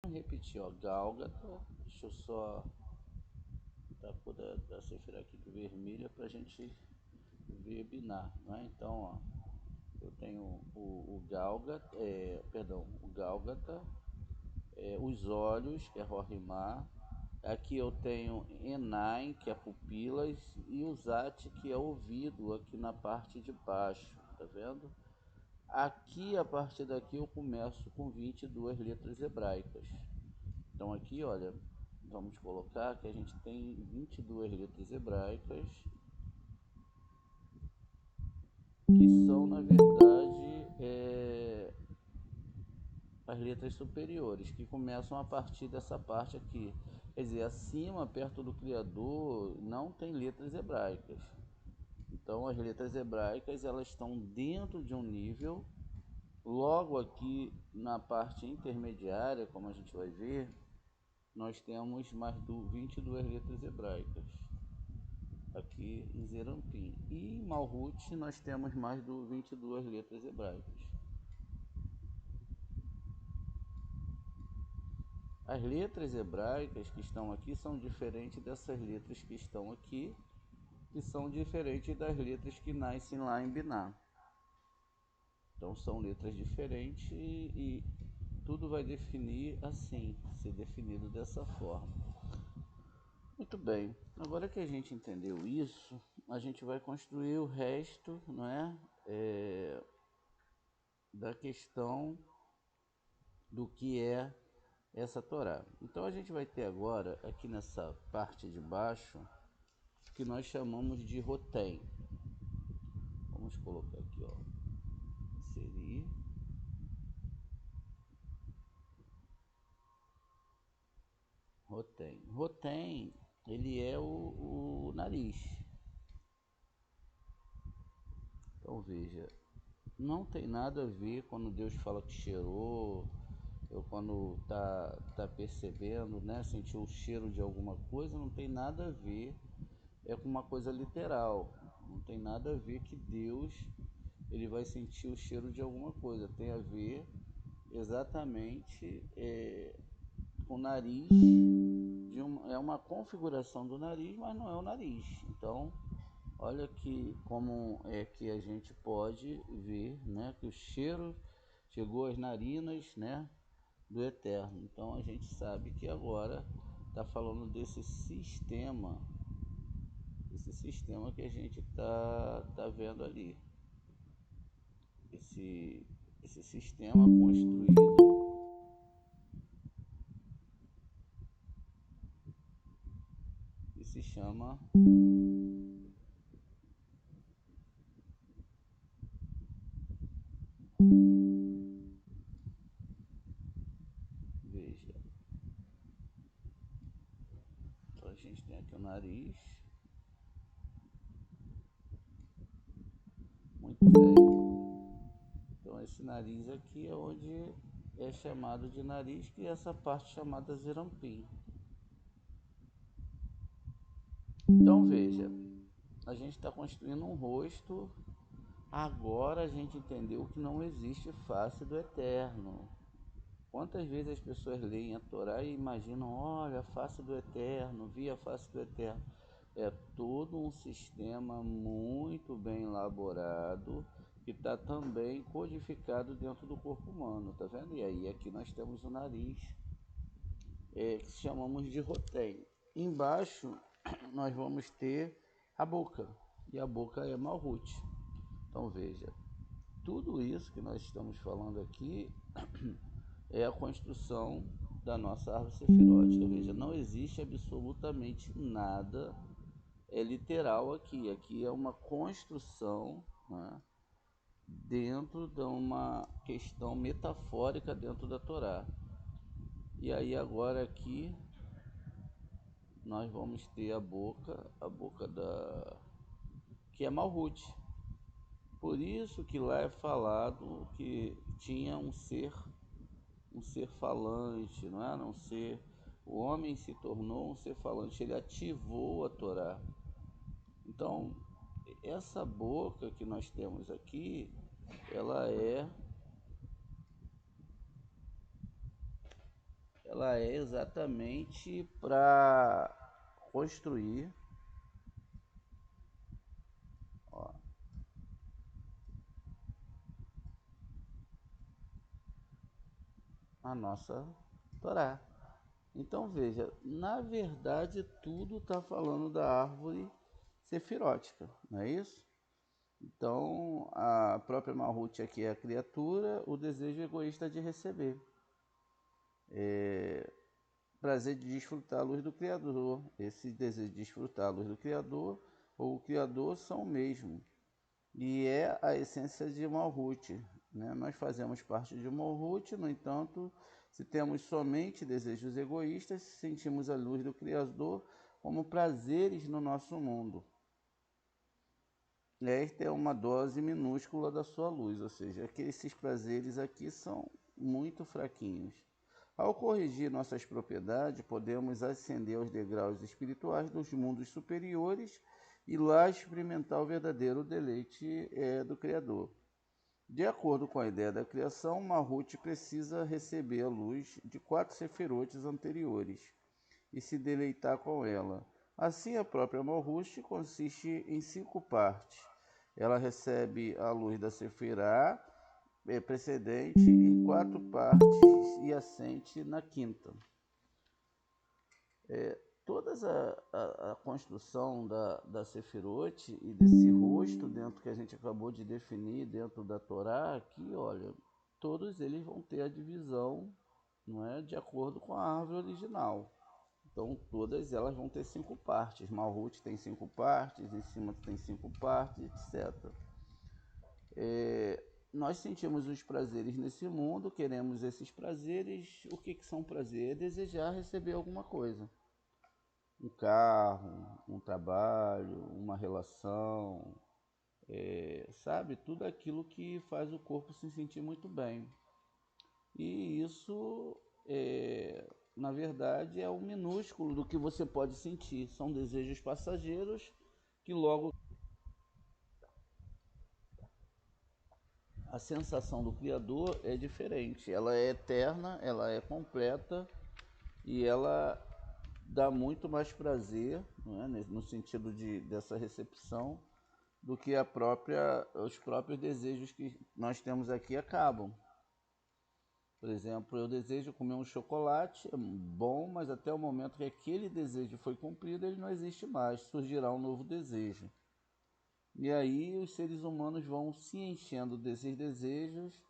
Repetir, ó, Gálgata. Deixa eu só da cor da cifra aqui de vermelha pra gente ver binar, né? Então, ó, eu tenho o Gálgata, o Gálgata, os olhos, que é Rorimá. Aqui eu tenho Enai, que é pupilas, e o Zat, que é ouvido, aqui na parte de baixo, tá vendo? Aqui, a partir daqui, eu começo com 22 letras hebraicas. Então aqui, olha, vamos colocar que a gente tem 22 letras hebraicas, que são, na verdade, as letras superiores, que começam a partir dessa parte aqui. Quer dizer, acima, perto do Criador, não tem letras hebraicas. Então as letras hebraicas, elas estão dentro de um nível. Logo aqui na parte intermediária, como a gente vai ver, nós temos mais 22 letras hebraicas aqui em Zerampim. E em Malhut nós temos mais 22 letras hebraicas. As letras hebraicas que estão aqui são diferentes dessas letras que estão aqui, que são diferentes das letras que nascem lá em Biná. Então são letras diferentes e tudo vai definir assim, ser definido dessa forma. Muito bem, agora que a gente entendeu isso, a gente vai construir o resto, não é? Da questão do que é essa Torá. Então a gente vai ter agora, aqui nessa parte de baixo, que nós chamamos de Rotem. Vamos colocar aqui, ó, inserir. Rotem. Rotem, ele é o nariz. Então veja, não tem nada a ver quando Deus fala que cheirou, ou quando tá percebendo, né, sentiu o cheiro de alguma coisa, não tem nada a ver, é com uma coisa literal. Não tem nada a ver que Deus ele vai sentir o cheiro de alguma coisa. Tem a ver exatamente com o nariz, é uma configuração do nariz, mas não é o nariz. Então, olha que como é que a gente pode ver, né, que o cheiro chegou às narinas, né, do Eterno. Então a gente sabe que agora está falando desse sistema que a gente tá vendo ali, esse sistema construído, que se chama, veja, então a gente tem aqui o nariz. Muito bem. Então esse nariz aqui é onde é chamado de nariz, que é essa parte chamada Zerampim. Então veja, a gente está construindo um rosto. Agora a gente entendeu que não existe face do Eterno. Quantas vezes as pessoas leem a Torá e imaginam, olha, a face do Eterno, vi a face do Eterno. É todo um sistema muito bem elaborado, que está também codificado dentro do corpo humano, tá vendo? E aí aqui nós temos o nariz, que chamamos de Rotem. Embaixo nós vamos ter a boca, e a boca é Malhut. Então veja, tudo isso que nós estamos falando aqui é a construção da nossa árvore sefirótica. Veja, não existe absolutamente nada literal aqui. Aqui é uma construção, né, dentro de uma questão metafórica dentro da Torá. E aí agora aqui nós vamos ter a boca da que é Malhut. Por isso que lá é falado que tinha um ser falante, não é? Um ser, o homem se tornou um ser falante, ele ativou a Torá. Então, essa boca que nós temos aqui, ela é ela é exatamente para construir, ó, a nossa Torá. Então veja, na verdade tudo está falando da árvore sefirótica, não é isso? Então a própria Malhut aqui é a criatura, o desejo egoísta de receber. Prazer de desfrutar a luz do Criador. Esse desejo de desfrutar a luz do Criador ou o Criador são o mesmo. E é a essência de Malhut, né? Nós fazemos parte de Malhut, no entanto, se temos somente desejos egoístas, sentimos a luz do Criador como prazeres no nosso mundo. Esta é uma dose minúscula da sua luz, ou seja, que esses prazeres aqui são muito fraquinhos. Ao corrigir nossas propriedades, podemos ascender aos degraus espirituais dos mundos superiores e lá experimentar o verdadeiro deleite do Criador. De acordo com a ideia da criação, Malhut precisa receber a luz de 4 sefirotes anteriores e se deleitar com ela. Assim, a própria Malhut consiste em 5 partes. Ela recebe a luz da Sefirá precedente em 4 partes e assente na quinta. Toda a construção da Sefirote e desse rosto dentro que a gente acabou de definir dentro da Torá aqui, olha, todos eles vão ter a divisão, não é, de acordo com a árvore original. Então todas elas vão ter 5 partes. Malhut tem 5 partes, em cima tem 5 partes, etc. Nós sentimos os prazeres nesse mundo, queremos esses prazeres. O que são prazeres? É desejar receber alguma coisa. Um carro, um trabalho, uma relação, sabe? Tudo aquilo que faz o corpo se sentir muito bem. E isso, na verdade, é o minúsculo do que você pode sentir. São desejos passageiros que logo a sensação do Criador é diferente. Ela é eterna, ela é completa e ela dá muito mais prazer, não é? No sentido dessa recepção, do que os próprios desejos que nós temos aqui acabam. Por exemplo, eu desejo comer um chocolate, é bom, mas até o momento que aquele desejo foi cumprido, ele não existe mais, surgirá um novo desejo. E aí os seres humanos vão se enchendo desses desejos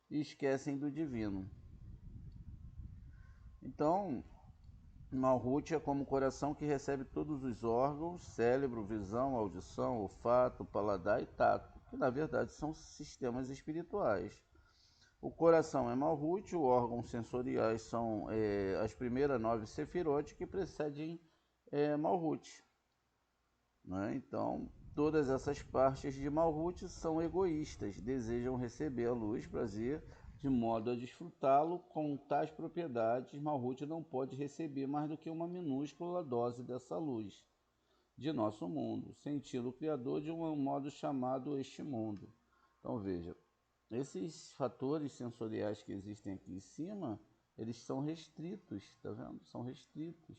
e esquecem do divino. Então, Malhut é como o coração que recebe todos os órgãos, cérebro, visão, audição, olfato, paladar e tato, que na verdade são sistemas espirituais. O coração é Malhut, os órgãos sensoriais são as primeiras 9 sefirot que precedem Malhut. Né? Então, todas essas partes de Malhut são egoístas, desejam receber a luz, prazer, de modo a desfrutá-lo com tais propriedades. Malhut não pode receber mais do que uma minúscula dose dessa luz de nosso mundo, sentindo o Criador de um modo chamado este mundo. Então veja, esses fatores sensoriais que existem aqui em cima, eles são restritos, tá vendo? São restritos.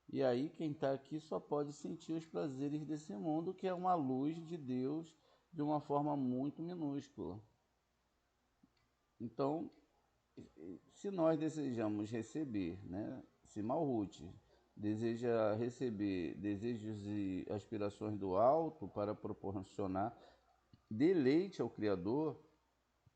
E aí quem está aqui só pode sentir os prazeres desse mundo, que é uma luz de Deus de uma forma muito minúscula. Então, se nós desejamos receber, né, se Malhut deseja receber desejos e aspirações do alto para proporcionar deleite ao Criador,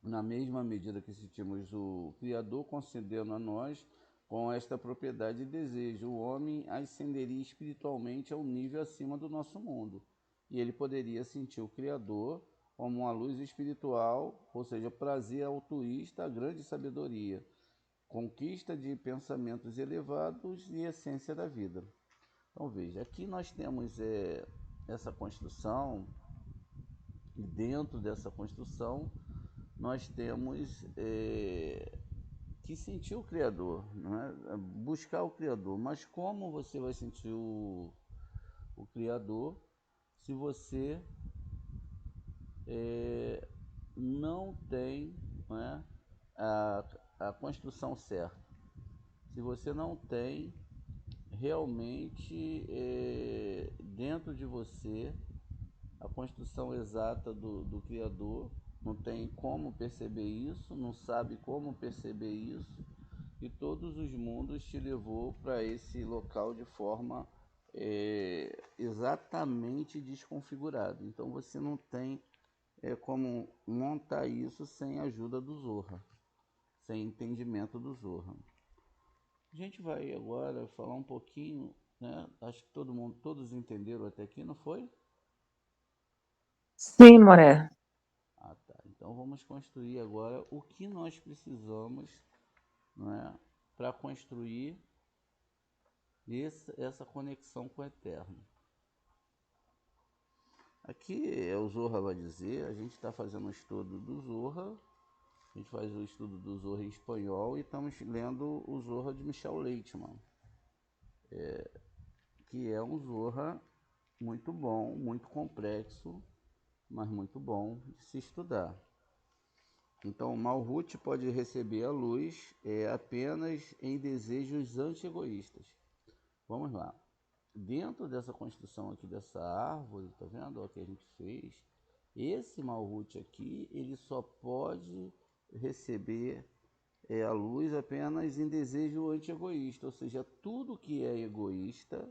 na mesma medida que sentimos o Criador concedendo a nós com esta propriedade e desejo, o homem ascenderia espiritualmente a um nível acima do nosso mundo. E ele poderia sentir o Criador como uma luz espiritual, ou seja, prazer altruísta, a grande sabedoria, conquista de pensamentos elevados e essência da vida. Então veja, aqui nós temos essa construção, e dentro dessa construção nós temos que sentir o Criador, não é? Buscar o Criador. Mas como você vai sentir o Criador se você não tem, não é, a construção certa? Se você não tem realmente dentro de você a construção exata do Criador, não tem como perceber isso, não sabe como perceber isso, e todos os mundos te levou para esse local de forma exatamente desconfigurada. Então você não tem como montar isso sem a ajuda do Zohar, sem entendimento do Zohar. A gente vai agora falar um pouquinho, né? Acho que todos entenderam até aqui, não foi? Sim, Moré. Ah, tá. Então vamos construir agora o que nós precisamos, não é, para construir essa conexão com o Eterno. Aqui é o Zohar vai dizer, a gente está fazendo um estudo do Zohar, a gente faz o estudo do Zohar em espanhol e estamos lendo o Zohar de Michel Leitman, que é um Zohar muito bom, muito complexo, mas muito bom de se estudar. Então, o Malhut pode receber a luz apenas em desejos anti-egoístas. Vamos lá. Dentro dessa construção aqui dessa árvore, tá vendo o que a gente fez? Esse Malhut aqui, ele só pode receber a luz apenas em desejo anti-egoísta, ou seja, tudo que é egoísta,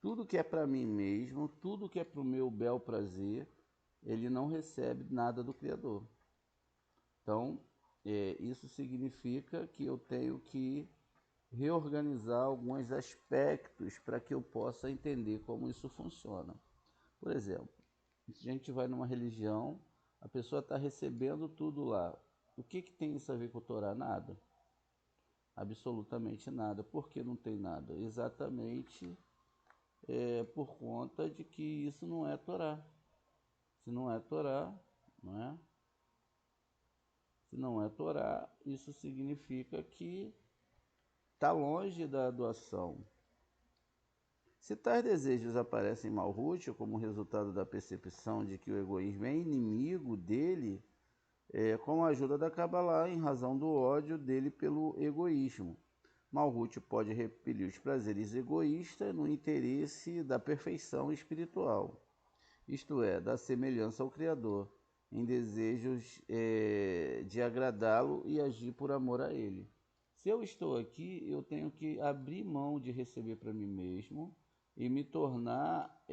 tudo que é para mim mesmo, tudo que é para o meu bel prazer, ele não recebe nada do Criador. Então, isso significa que eu tenho que reorganizar alguns aspectos para que eu possa entender como isso funciona. Por exemplo, se a gente vai numa religião, a pessoa está recebendo tudo lá. O que tem isso a ver com o Torá? Nada. Absolutamente nada. Por que não tem nada? Exatamente por conta de que isso não é Torá. Se não é Torá, não é? Se não é Torá, isso significa que está longe da doação. Se tais desejos aparecem em Malhut como resultado da percepção de que o egoísmo é inimigo dele, com a ajuda da Kabbalah, em razão do ódio dele pelo egoísmo. Malhut pode repelir os prazeres egoístas no interesse da perfeição espiritual, isto é, da semelhança ao Criador, em desejos de agradá-lo e agir por amor a ele. Se eu estou aqui, eu tenho que abrir mão de receber para mim mesmo e me tornar,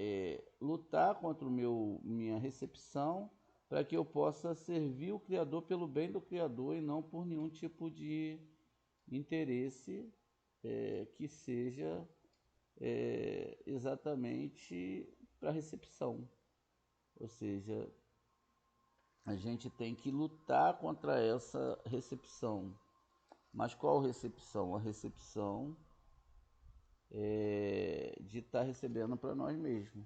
lutar contra minha recepção para que eu possa servir o Criador pelo bem do Criador e não por nenhum tipo de interesse que seja exatamente para recepção. Ou seja, a gente tem que lutar contra essa recepção. Mas qual recepção? A recepção de estar recebendo para nós mesmos.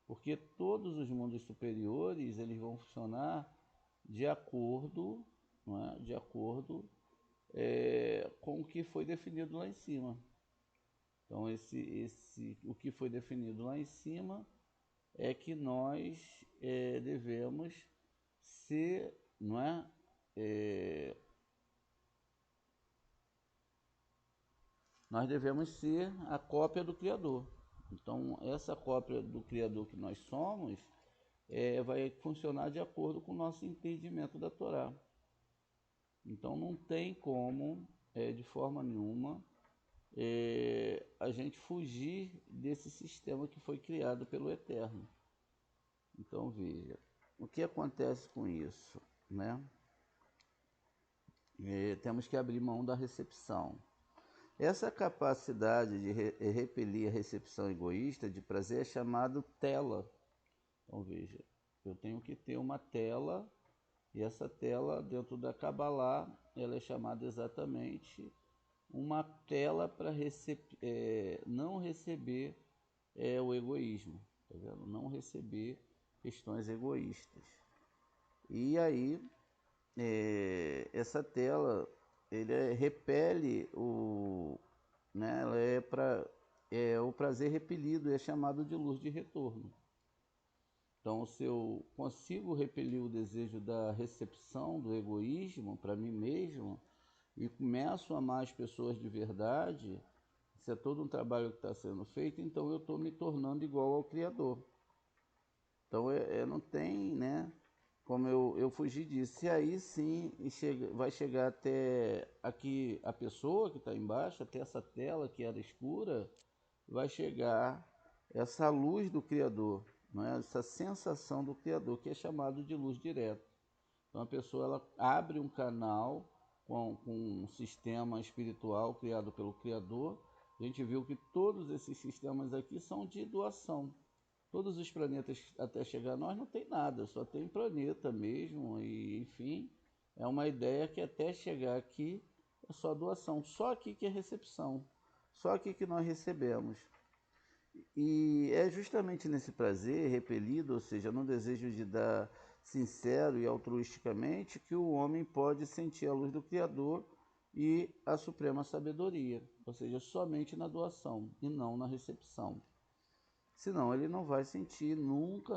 Porque todos os mundos superiores eles vão funcionar de acordo, não é? De acordo com o que foi definido lá em cima. Então o que foi definido lá em cima é que nós devemos ser, não é? Nós devemos ser a cópia do Criador. Então, essa cópia do Criador que nós somos vai funcionar de acordo com o nosso entendimento da Torá. Então, não tem como, de forma nenhuma, a gente fugir desse sistema que foi criado pelo Eterno. Então, veja, o que acontece com isso, né? temos que abrir mão da recepção. Essa capacidade de repelir a recepção egoísta de prazer é chamado tela. Então veja, eu tenho que ter uma tela, e essa tela dentro da Kabbalah, ela é chamada exatamente uma tela para não receber o egoísmo, tá vendo? Não receber questões egoístas. E aí, essa tela, repele né, ela o prazer repelido, é chamado de luz de retorno. Então, se eu consigo repelir o desejo da recepção, do egoísmo para mim mesmo, e começo a amar as pessoas de verdade, isso é todo um trabalho que está sendo feito, então eu estou me tornando igual ao Criador. Então, não tem, né, como eu fugir disso. E aí sim vai chegar até aqui a pessoa que está embaixo, até essa tela que era escura, vai chegar essa luz do Criador, não é? Essa sensação do Criador, que é chamado de luz direta. Então a pessoa ela abre um canal com um sistema espiritual criado pelo Criador. A gente viu que todos esses sistemas aqui são de doação. Todos os planetas até chegar a nós não tem nada, só tem planeta mesmo, e enfim, é uma ideia que até chegar aqui é só doação, só aqui que é recepção, só aqui que nós recebemos. E é justamente nesse prazer repelido, ou seja, no desejo de dar sincero e altruisticamente, que o homem pode sentir a luz do Criador e a suprema sabedoria, ou seja, somente na doação e não na recepção. Senão ele não vai sentir nunca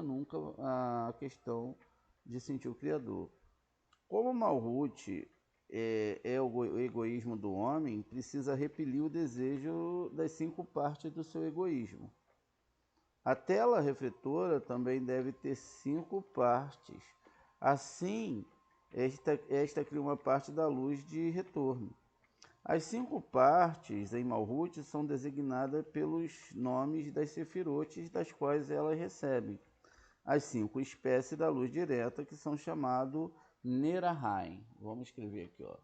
a questão de sentir o Criador. Como Malhut é o egoísmo do homem, precisa repelir o desejo das 5 partes do seu egoísmo. A tela refletora também deve ter 5 partes. Assim, esta cria uma parte da luz de retorno. As 5 partes em Malhut são designadas pelos nomes das sefirotes das quais elas recebem. As 5 espécies da luz direta, que são chamadas Nerahaim. Vamos escrever aqui, ó.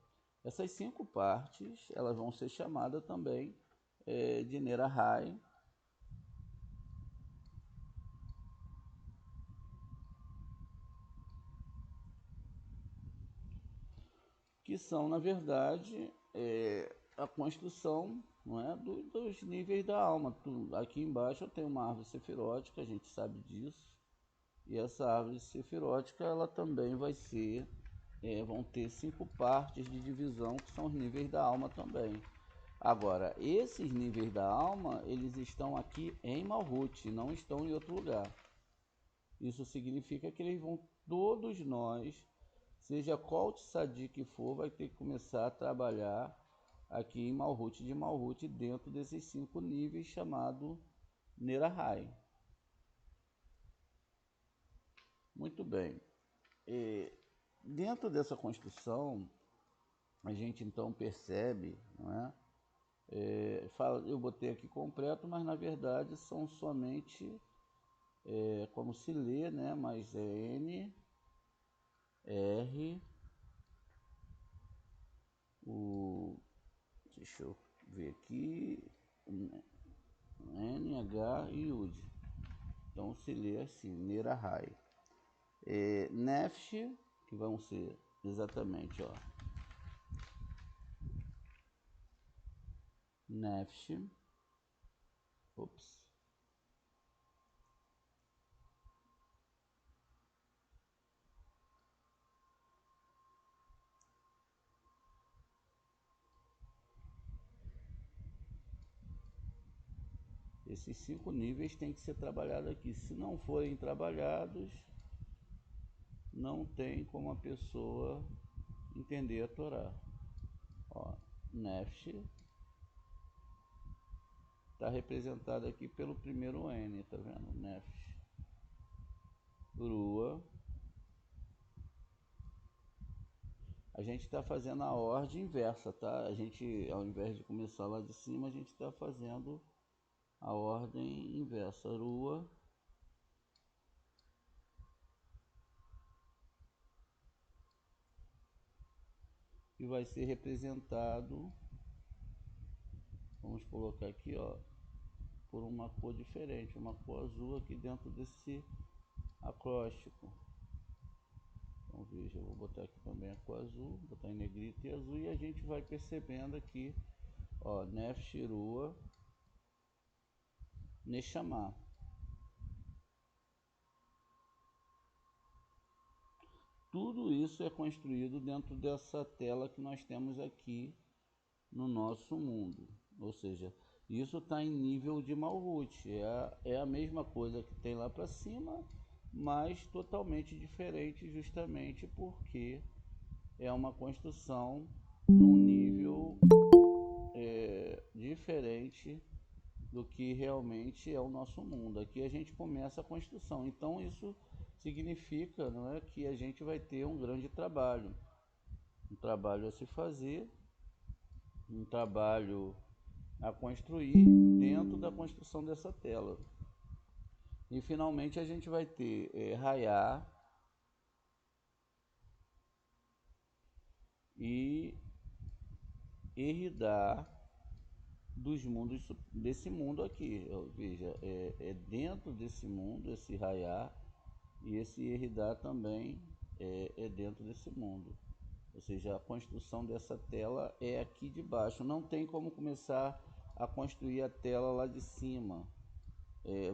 Essas 5 partes, elas vão ser chamadas também de Nerahaim. Que são, na verdade, a construção, não é, dos níveis da alma. Aqui embaixo eu tenho uma árvore sefirótica, a gente sabe disso. E essa árvore sefirótica, ela também vai ser, vão ter 5 partes de divisão, que são os níveis da alma também. Agora, esses níveis da alma, eles estão aqui em Malhut, não estão em outro lugar. Isso significa que eles vão, todos nós, seja qual tzadik que for, vai ter que começar a trabalhar aqui em Malhut de Malhut, dentro desses 5 níveis chamado Nerahai. Muito bem. Dentro dessa construção, a gente então percebe, não é? Eu botei aqui completo, mas na verdade são somente, como se lê, né? Mas é N, R, deixa eu ver aqui, N, H e Yud. Então se lê assim, Nerahai. Nefesh, que vão ser exatamente, ó, Nefesh, ops, esses 5 níveis têm que ser trabalhados aqui. Se não forem trabalhados, não tem como a pessoa entender a Torá. Ó, Nefesh está representado aqui pelo primeiro N, tá vendo? Nefesh. Rua. A gente está fazendo a ordem inversa, tá? A gente, ao invés de começar lá de cima, a gente está fazendo a ordem inversa. Rua. e vai ser representado, vamos colocar aqui, ó, por uma cor diferente, uma cor azul aqui dentro desse acróstico. Então veja, eu vou botar aqui também a cor azul, botar em negrito e azul, e a gente vai percebendo aqui, ó, Nef Shirua Neshama. Tudo isso é construído dentro dessa tela que nós temos aqui no nosso mundo. Ou seja, isso está em nível de Malhut. É a mesma coisa que tem lá para cima, mas totalmente diferente, justamente porque é uma construção num nível diferente do que realmente é o nosso mundo. Aqui a gente começa a construção. Então isso significa, não é, que a gente vai ter um grande trabalho. Um trabalho a se fazer, um trabalho a construir dentro da construção dessa tela. E finalmente a gente vai ter Raiar e Eridar dos mundos, desse mundo aqui. Veja, dentro desse mundo, esse Raiar, e esse Eridar também é dentro desse mundo. Ou seja, a construção dessa tela é aqui de baixo. Não tem como começar a construir a tela lá de cima.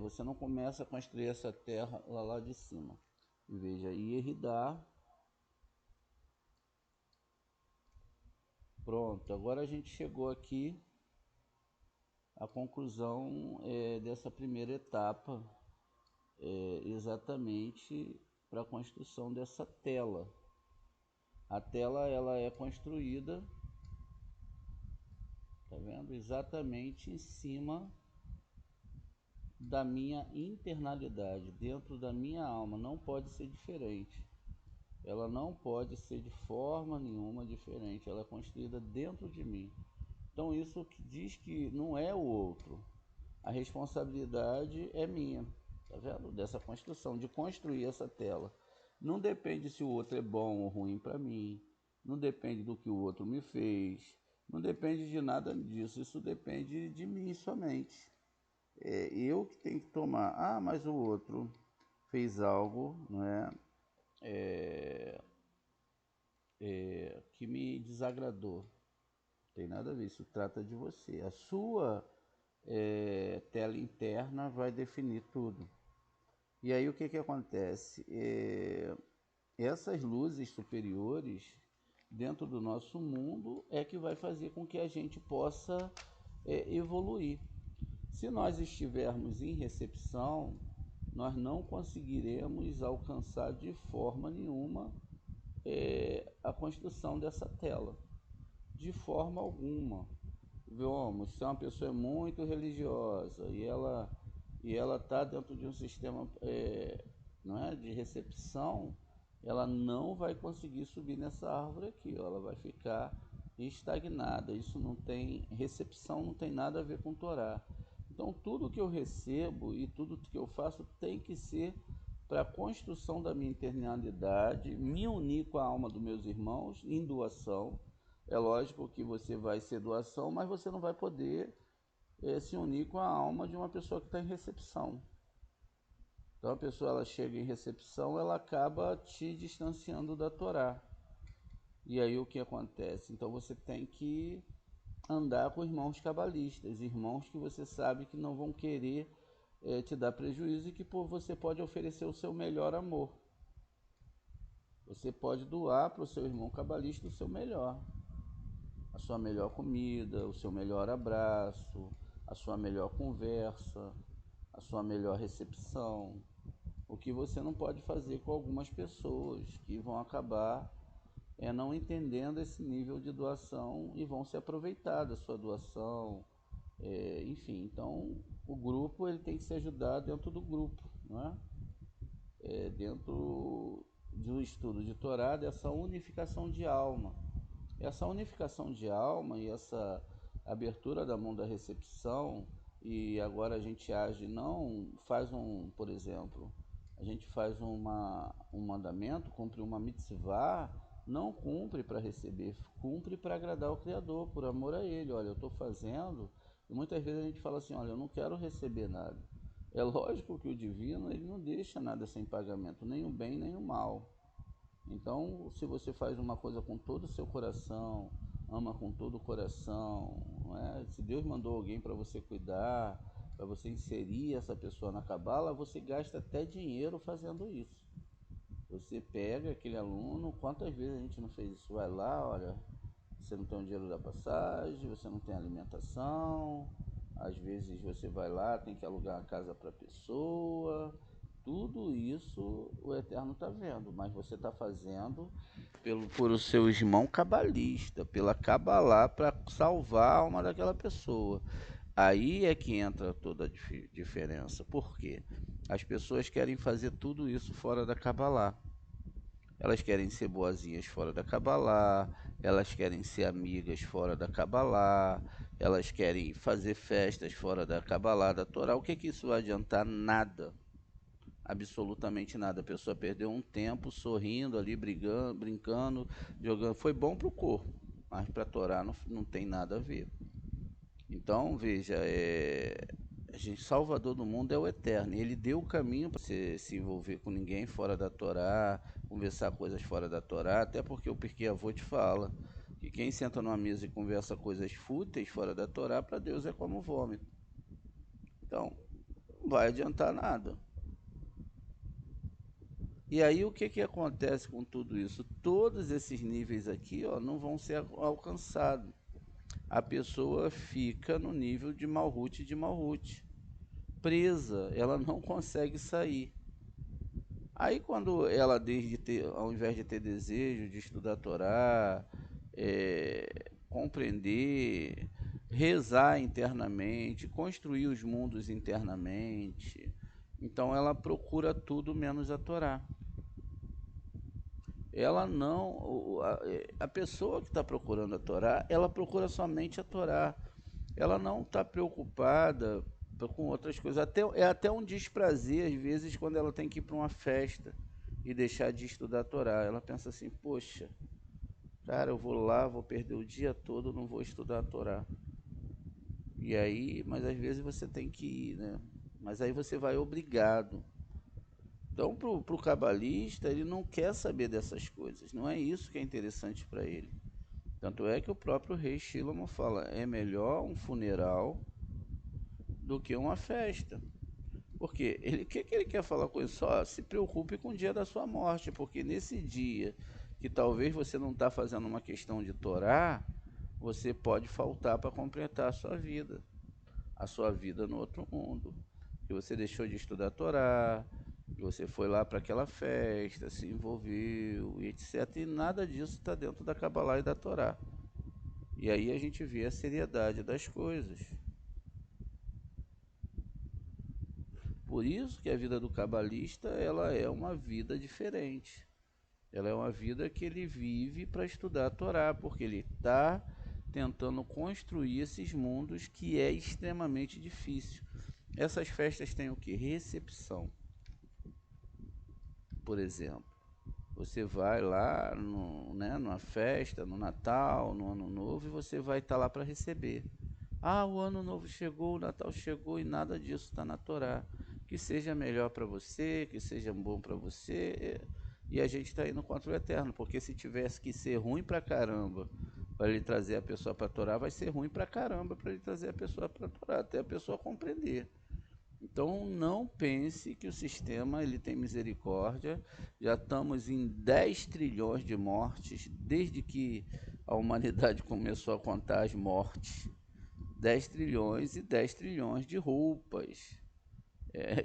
Você não começa a construir essa terra lá de cima. E veja, Eridar. Pronto, agora a gente chegou aqui à conclusão dessa primeira etapa, exatamente para a construção dessa tela. A tela ela é construída, tá vendo? Exatamente em cima da minha internalidade, dentro da minha alma. Não pode ser diferente. Ela não pode ser de forma nenhuma diferente. Ela é construída dentro de mim. Então isso que diz que não é o outro. A responsabilidade é minha, tá vendo? Dessa construção, de construir essa tela. Não depende se o outro é bom ou ruim para mim. Não depende do que o outro me fez. Não depende de nada disso. Isso depende de mim somente. Eu que tenho que tomar. Ah, mas o outro fez algo, não é? Que me desagradou. Não tem nada a ver. Isso trata de você. A sua tela interna vai definir tudo. E aí o que que acontece? Essas luzes superiores dentro do nosso mundo é que vai fazer com que a gente possa evoluir. Se nós estivermos em recepção, nós não conseguiremos alcançar de forma nenhuma a construção dessa tela. De forma alguma. Vamos, se uma pessoa é muito religiosa e ela está dentro de um sistema não é, de recepção, ela não vai conseguir subir nessa árvore aqui, ó, ela vai ficar estagnada. Isso não tem recepção, não tem nada a ver com Torá. Então tudo que eu recebo e tudo que eu faço tem que ser para a construção da minha internalidade, me unir com a alma dos meus irmãos em doação. É lógico que você vai ser doação, mas você não vai poder se unir com a alma de uma pessoa que está em recepção. Então a pessoa ela chega em recepção, ela acaba te distanciando da Torá. E aí o que acontece? Então você tem que andar com irmãos cabalistas, irmãos que você sabe que não vão querer te dar prejuízo e que você pode oferecer o seu melhor amor. Você pode doar para o seu irmão cabalista o seu melhor. A sua melhor comida, o seu melhor abraço, a sua melhor conversa, a sua melhor recepção. O que você não pode fazer com algumas pessoas que vão acabar não entendendo esse nível de doação e vão se aproveitar da sua doação. Enfim, então o grupo ele tem que se ajudar dentro do grupo, não é? Dentro do estudo de Torá, dessa unificação de alma. Essa unificação de alma e essa abertura da mão da recepção, e agora a gente age, não faz por exemplo, a gente faz um mandamento, cumpre uma mitzvah, Não cumpre para receber, cumpre para agradar o Criador, por amor a Ele. Olha, eu estou fazendo, e muitas vezes a gente fala assim, olha, eu não quero receber nada. É lógico que o divino, ele não deixa nada sem pagamento, nem o bem, nem o mal. Então, se você faz uma coisa com todo o seu coração, ama com todo o coração, não é? Se Deus mandou alguém para você cuidar, para você inserir essa pessoa na cabala, você gasta até dinheiro fazendo isso. Você pega aquele aluno, quantas vezes a gente não fez isso? Vai lá, olha, você não tem o dinheiro da passagem, você não tem alimentação, às vezes você vai lá, tem que alugar a casa para a pessoa. Tudo isso o Eterno está vendo, mas você está fazendo por o seu irmão cabalista, pela cabalá, para salvar a alma daquela pessoa. Aí é que entra toda a diferença. Por quê? As pessoas querem fazer tudo isso fora da cabalá. Elas querem ser boazinhas fora da Cabalá, elas querem ser amigas fora da Cabalá, elas querem fazer festas fora da Cabalá, da Torá. O que que isso vai adiantar? Nada. Absolutamente nada. A pessoa perdeu um tempo sorrindo ali, brigando, brincando, jogando. Foi bom para o corpo, mas para a Torá não tem nada a ver. Então, veja, a gente, Salvador do mundo é o Eterno. Ele deu o caminho para você se envolver com ninguém fora da Torá, conversar coisas fora da Torá, até porque o Pirkei Avot te fala que quem senta numa mesa e conversa coisas fúteis fora da Torá, para Deus é como vômito. Então, não vai adiantar nada. E aí o que que acontece com tudo isso? Todos esses níveis aqui, ó, não vão ser alcançados. A pessoa fica no nível de Malhut de Malhut, presa, ela não consegue sair. Aí quando ela ao invés de ter desejo de estudar a Torá, compreender, rezar internamente, construir os mundos internamente, então ela procura tudo menos a Torá. Ela não, a pessoa que está procurando a Torá, ela procura somente a Torá. Ela não está preocupada com outras coisas. É até um desprazer, às vezes, quando ela tem que ir para uma festa e deixar de estudar a Torá. Ela pensa assim, poxa, cara, eu vou lá, vou perder o dia todo, não vou estudar a Torá. E aí, mas às vezes você tem que ir, né? Mas aí você vai obrigado. Então, pro cabalista, ele não quer saber dessas coisas. Não é isso que é interessante para ele. Tanto é que o próprio rei Shlomo fala, é melhor um funeral do que uma festa. Porque o que ele quer falar com isso? Só se preocupe com o dia da sua morte, porque nesse dia que talvez você não está fazendo uma questão de Torá, você pode faltar para completar a sua vida no outro mundo. Que você deixou de estudar a Torá, que você foi lá para aquela festa, se envolveu, e etc. E nada disso está dentro da Kabbalah e da Torá. E aí a gente vê a seriedade das coisas. Por isso que a vida do cabalista, ela é uma vida diferente. Ela é uma vida que ele vive para estudar a Torá, porque ele está tentando construir esses mundos que é extremamente difícil. Essas festas têm o que? Recepção, por exemplo. Você vai lá numa festa, no Natal, no Ano Novo, e você vai estar lá para receber. Ah, o Ano Novo chegou, o Natal chegou e nada disso está na Torá. Que seja melhor para você, que seja bom para você. E a gente está indo contra o Eterno, porque se tivesse que ser ruim para caramba para ele trazer a pessoa para a Torá, vai ser ruim para caramba para ele trazer a pessoa para a Torá, até a pessoa compreender. Então não pense que o sistema ele tem misericórdia. Já estamos em 10 trilhões de mortes desde que a humanidade começou a contar as mortes. 10 trilhões e 10 trilhões de roupas.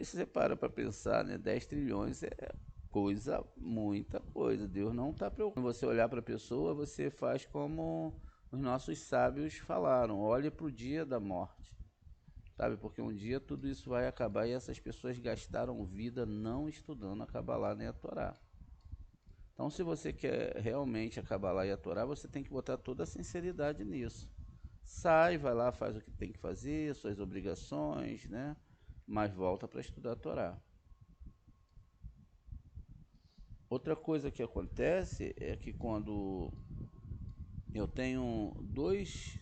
Se você para pensar, né? 10 trilhões é coisa, muita coisa. Deus não está preocupado. Quando você olhar para a pessoa, você faz como os nossos sábios falaram: olhe para o dia da morte. Sabe, porque um dia tudo isso vai acabar e essas pessoas gastaram vida não estudando a Kabbalah nem a Torá. Então, se você quer realmente a Kabbalah e a Torá, você tem que botar toda a sinceridade nisso. Sai, vai lá, faz o que tem que fazer, suas obrigações, né? Mas volta para estudar a Torá. Outra coisa que acontece é que quando eu tenho dois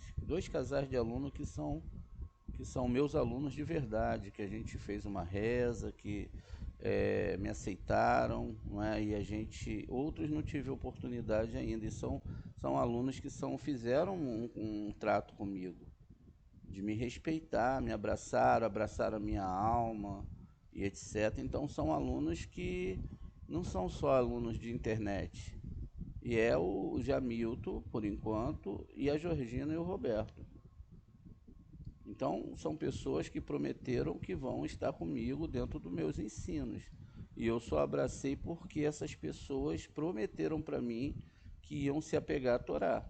casais de alunos que são meus alunos de verdade, que a gente fez uma reza, que me aceitaram, não é? E a gente, outros não tive oportunidade ainda, e são alunos que fizeram um trato comigo, de me respeitar, me abraçaram a minha alma e etc. Então são alunos que não são só alunos de internet. E é o Jamilton, por enquanto, e a Georgina e o Roberto. Então, são pessoas que prometeram que vão estar comigo dentro dos meus ensinos. E eu só abracei porque essas pessoas prometeram para mim que iam se apegar à Torá.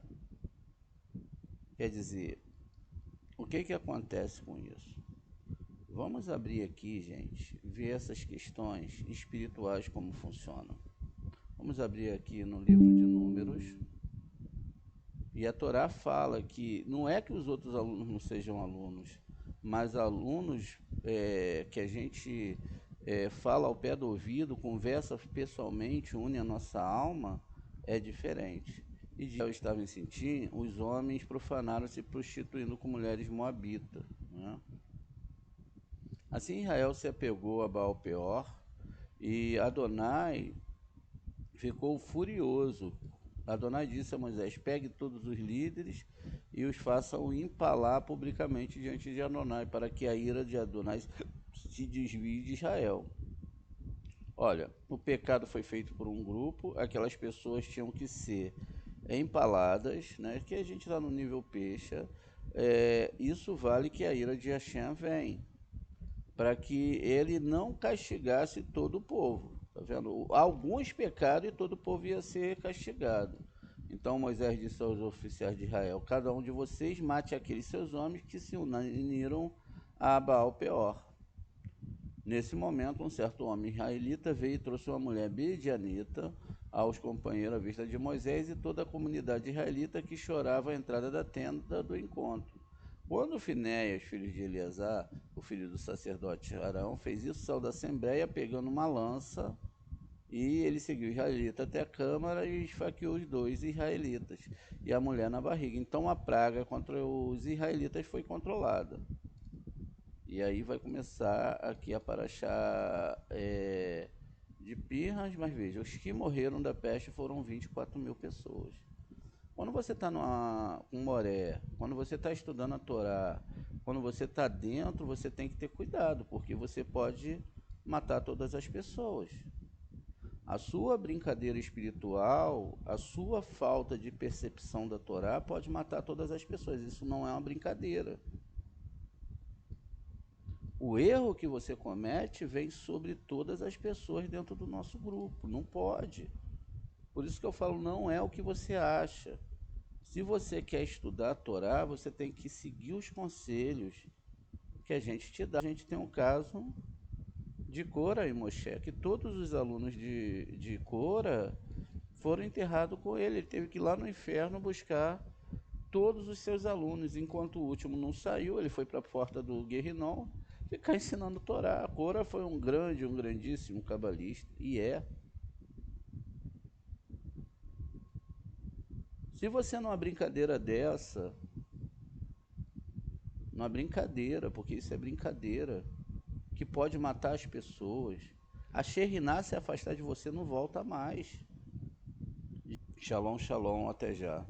Quer dizer, o que acontece com isso? Vamos abrir aqui, gente, ver essas questões espirituais como funcionam. Vamos abrir aqui no livro de Números. E a Torá fala que não é que os outros alunos não sejam alunos, mas alunos que a gente fala ao pé do ouvido, conversa pessoalmente, une a nossa alma, é diferente. E de Israel estava em Sintim, os homens profanaram se prostituindo com mulheres moabitas, né? Assim Israel se apegou a Baal Peor e Adonai ficou furioso. Adonai disse a Moisés: pegue todos os líderes e os façam empalar publicamente diante de Adonai, para que a ira de Adonai se desvie de Israel. Olha, o pecado foi feito por um grupo, aquelas pessoas tinham que ser empaladas, né? Que a gente está no nível peixe. Isso vale que a ira de Hashem vem, para que ele não castigasse todo o povo. Tá vendo? Alguns pecaram e todo o povo ia ser castigado. Então Moisés disse aos oficiais de Israel: cada um de vocês mate aqueles seus homens que se uniram a Baal Peor. Nesse momento, um certo homem israelita veio e trouxe uma mulher midianita aos companheiros à vista de Moisés e toda a comunidade israelita que chorava à entrada da tenda do encontro. Quando Finéias, filho de Eleazar, o filho do sacerdote Arão, fez isso, saiu da assembleia pegando uma lança e ele seguiu o israelita até a câmara e esfaqueou os dois israelitas e a mulher na barriga. Então a praga contra os israelitas foi controlada. E aí vai começar aqui a paraxá de Pirras, mas veja, os que morreram da peste foram 24 mil pessoas. Quando você está com Moré, quando você está estudando a Torá, quando você está dentro, você tem que ter cuidado, porque você pode matar todas as pessoas. A sua brincadeira espiritual, a sua falta de percepção da Torá pode matar todas as pessoas. Isso não é uma brincadeira. O erro que você comete vem sobre todas as pessoas dentro do nosso grupo. Não pode. Por isso que eu falo, não é o que você acha. Se você quer estudar a Torá, você tem que seguir os conselhos que a gente te dá. A gente tem um caso de Cora e Moshe, que todos os alunos de Cora foram enterrados com ele. Ele teve que ir lá no inferno buscar todos os seus alunos. Enquanto o último não saiu, ele foi para a porta do Guerrinon ficar ensinando Torá. Cora foi um grandíssimo cabalista, e é. Se você numa brincadeira dessa, numa brincadeira, porque isso é brincadeira, que pode matar as pessoas, a Sheriná se afastar de você não volta mais. Shalom, shalom, até já.